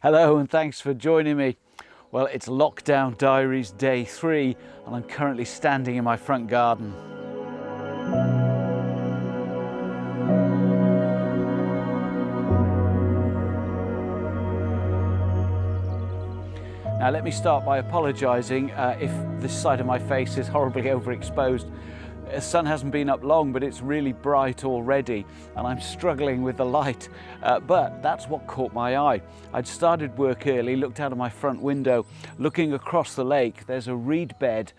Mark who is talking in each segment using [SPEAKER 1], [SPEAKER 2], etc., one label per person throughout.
[SPEAKER 1] Hello and thanks for joining me. Well, it's Lockdown Diaries Day 3 and I'm currently standing in my front garden. Now let me start by apologising if this side of my face is horribly overexposed. The sun hasn't been up long, but it's really bright already and I'm struggling with the light, but that's what caught my eye. I'd started work early, looked out of my front window, looking across the lake. There's a reed bed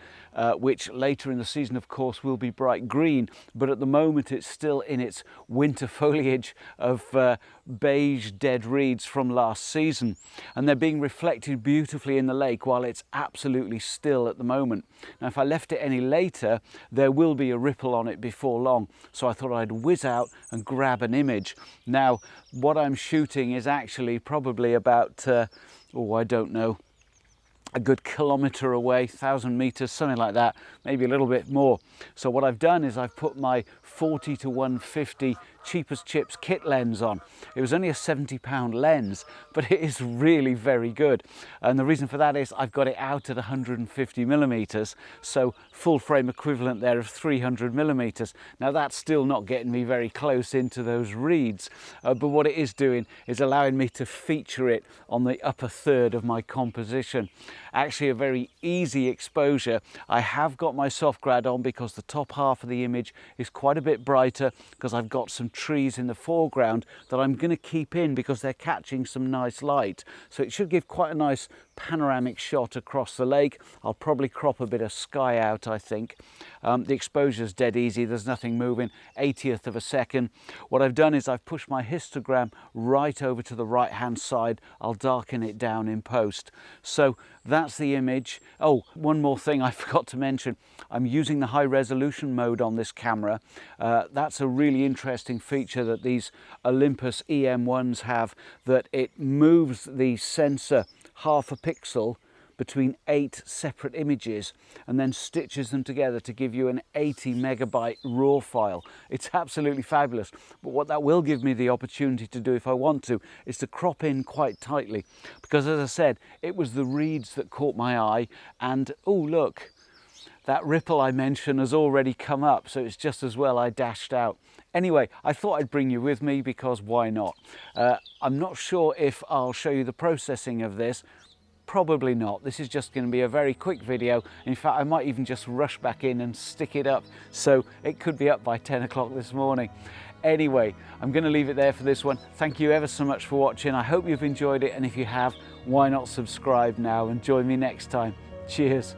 [SPEAKER 1] which later in the season of course will be bright green, but at the moment it's still in its winter foliage of beige dead reeds from last season, and they're being reflected beautifully in the lake while it's absolutely still at the moment. Now if I left it any later there will be a ripple on it before long, so I thought I'd whiz out and grab an image. Now what I'm shooting is actually probably about I don't know, a good kilometre away, 1,000 metres, something like that, maybe a little bit more. So what I've done is I've put my 40 to 150 cheap as chips kit lens on. It was only a £70 lens, but it is really very good. And the reason for that is I've got it out at 150 millimeters, so full frame equivalent there of 300 millimeters. Now that's still not getting me very close into those reeds, but what it is doing is allowing me to feature it on the upper third of my composition. Actually a very easy exposure. I have got my soft grad on because the top half of the image is quite a bit brighter because I've got some trees in the foreground that I'm going to keep in because they're catching some nice light. So it should give quite a nice panoramic shot across the lake. I'll probably crop a bit of sky out, I think. The exposure's dead easy, there's nothing moving, 80th of a second. What I've done is I've pushed my histogram right over to the right hand side. I'll darken it down in post. So that's the image. Oh, one more thing I forgot to mention. I'm using the high resolution mode on this camera. That's a really interesting feature that these Olympus EM1s have, that it moves the sensor half a pixel between 8 separate images and then stitches them together to give you an 80 megabyte raw file. It's absolutely fabulous. But what that will give me the opportunity to do if I want to is to crop in quite tightly, because as I said, it was the reeds that caught my eye. And oh look, that ripple I mentioned has already come up, so it's just as well I dashed out. Anyway, I thought I'd bring you with me because why not? I'm not sure if I'll show you the processing of this. Probably not. This is just going to be a very quick video. In fact, I might even just rush back in and stick it up, so it could be up by 10 o'clock this morning. Anyway, I'm going to leave it there for this one. Thank you ever so much for watching. I hope you've enjoyed it, and if you have, why not subscribe now and join me next time. Cheers.